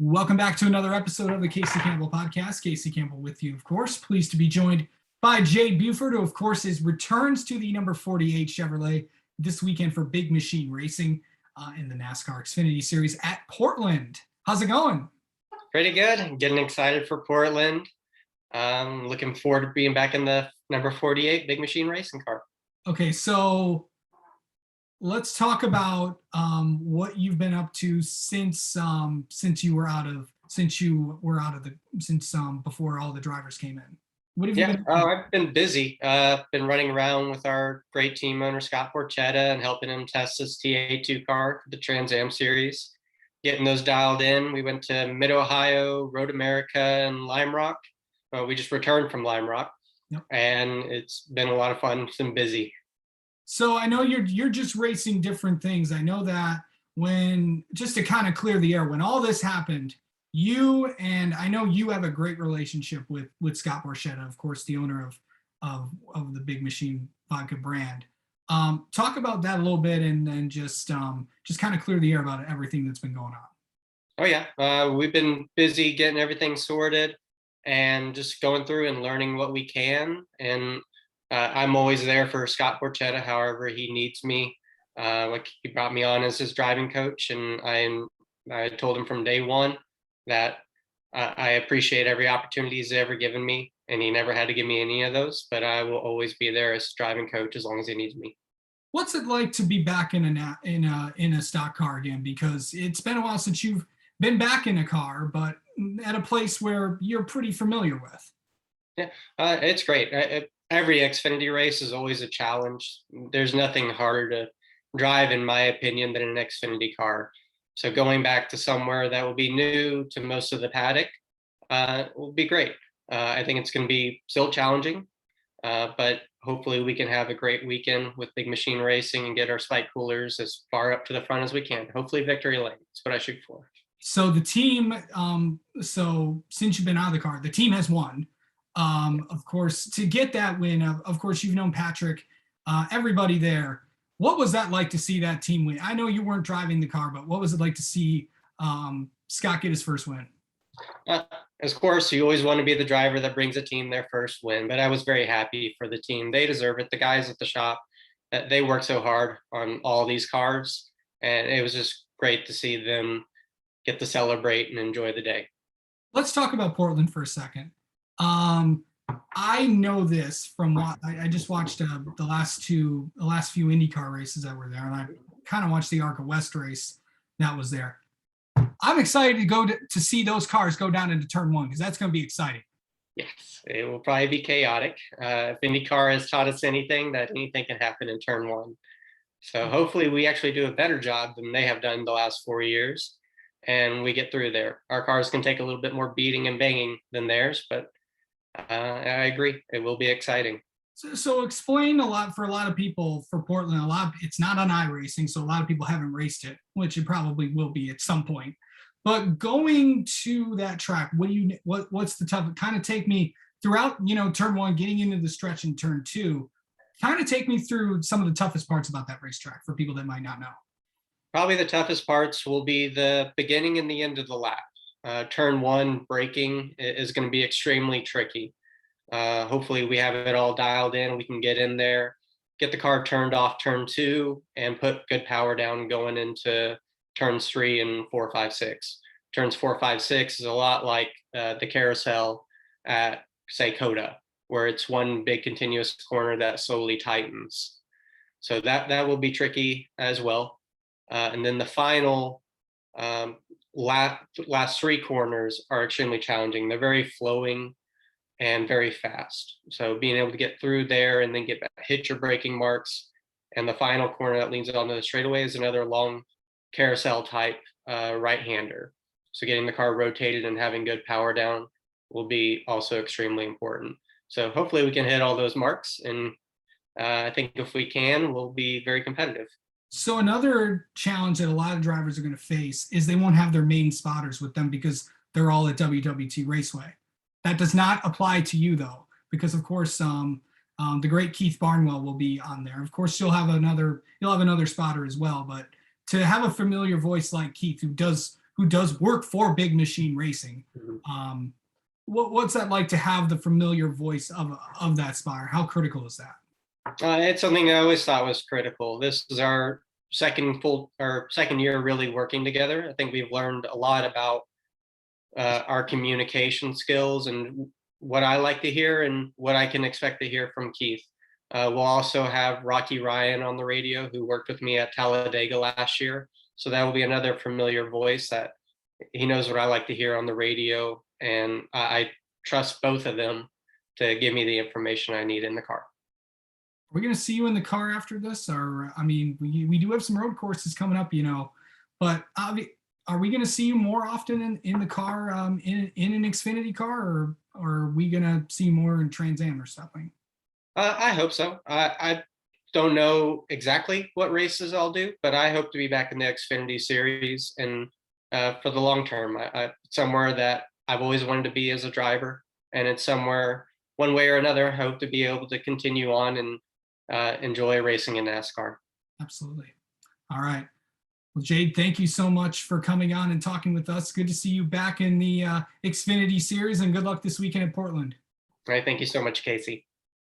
Welcome back to another episode of the Casey Campbell Podcast. Casey Campbell with you, of course. Pleased to be joined by Jade Buford, who, of course, returns to the number 48 Chevrolet this weekend for Big Machine Racing in the NASCAR Xfinity Series at Portland. How's it going? Pretty good. I'm getting excited for Portland. Looking forward to being back in the number 48 Big Machine Racing car. Okay, so let's talk about what you've been up to since before all the drivers came in. What have you been? I've been busy. Been running around with our great team owner Scott Borchetta and helping him test his TA2 car for the Trans Am Series. Getting those dialed in. We went to Mid Ohio, Road America, and Lime Rock. We just returned from Lime Rock, and it's been a lot of fun. It's been busy. So I know you're just racing different things. I know that just to kind of clear the air, when all this happened, I know you have a great relationship with Scott Borchetta, of course, the owner of the Big Machine vodka brand. Talk about that a little bit, and then just kind of clear the air about everything that's been going on. Oh yeah, we've been busy getting everything sorted and just going through and learning what we can. And I'm always there for Scott Borchetta, however he needs me. Like he brought me on as his driving coach, and I told him from day one that I appreciate every opportunity he's ever given me, and he never had to give me any of those, but I will always be there as driving coach as long as he needs me. What's it like to be back in a stock car again? Because it's been a while since you've been back in a car, but at a place where you're pretty familiar with. Yeah, it's great. Every Xfinity race is always a challenge. There's nothing harder to drive, in my opinion, than an Xfinity car. So going back to somewhere that will be new to most of the paddock will be great. I think it's going to be still challenging, but hopefully we can have a great weekend with Big Machine Racing and get our spike coolers as far up to the front as we can. Hopefully victory lane. That's what I shoot for. So the team, so since you've been out of the car, the team has won. Of course, to get that win, of course, you've known Patrick, everybody there. What was that like to see that team win? I know you weren't driving the car, but what was it like to see Scott get his first win? Of course, you always want to be the driver that brings a team their first win, but I was very happy for the team. They deserve it. The guys at the shop, they work so hard on all these cars, and it was just great to see them get to celebrate and enjoy the day. Let's talk about Portland for a second. I know this from what I just watched the last few IndyCar races that were there, and I kind of watched the ARCA West race that was there. I'm excited to go to see those cars go down into turn one, because that's going to be exciting. Yes, it will probably be chaotic. If IndyCar has taught us anything, that anything can happen in turn one. So hopefully we actually do a better job than they have done the last 4 years, and we get through there. Our cars can take a little bit more beating and banging than theirs, but I agree. It will be exciting. So explain for a lot of people for Portland. It's not on iRacing, so a lot of people haven't raced it, which it probably will be at some point. But going to that track, what's the tough? Kind of take me throughout, turn one, getting into the stretch in turn two. Kind of take me through some of the toughest parts about that racetrack for people that might not know. Probably the toughest parts will be the beginning and the end of the lap. Turn one braking is going to be extremely tricky. Hopefully we have it all dialed in. We can get in there, get the car turned off turn two, and put good power down going into turns 3 and 4, 5, 6. Turns 4, 5, 6 is a lot like the carousel at, say, Coda, where it's one big continuous corner that slowly tightens. So that will be tricky as well. And then the final last 3 corners are extremely challenging. They're very flowing and very fast. So being able to get through there and then hit your braking marks, and the final corner that leads onto the straightaway is another long carousel type right-hander. So getting the car rotated and having good power down will be also extremely important. So hopefully we can hit all those marks, and I think if we can, we'll be very competitive. So another challenge that a lot of drivers are going to face is they won't have their main spotters with them because they're all at WWT Raceway. That does not apply to you, though, because of course the great Keith Barnwell will be on there. Of course, you'll have another spotter as well. But to have a familiar voice like Keith, who who does work for Big Machine Racing. Mhm. What's that like to have the familiar voice of that spire? How critical is that? It's something I always thought was critical. This is our second year really working together. I think we've learned a lot about our communication skills and what I like to hear and what I can expect to hear from Keith. We'll also have Rocky Ryan on the radio, who worked with me at Talladega last year. So that will be another familiar voice that he knows what I like to hear on the radio. And I trust both of them to give me the information I need in the car. Are we going to see you in the car after this? Or, I mean, we do have some road courses coming up, but are we going to see you more often in the car, in an Xfinity car, or are we going to see more in Trans Am or something? I hope so. I don't know exactly what races I'll do, but I hope to be back in the Xfinity Series and for the long term. Somewhere that I've always wanted to be as a driver, and it's somewhere, one way or another, I hope to be able to continue on and enjoy racing in NASCAR. Absolutely. All right. Well, Jade, thank you so much for coming on and talking with us. Good to see you back in the Xfinity Series, and good luck this weekend at Portland. All right. Thank you so much, Casey.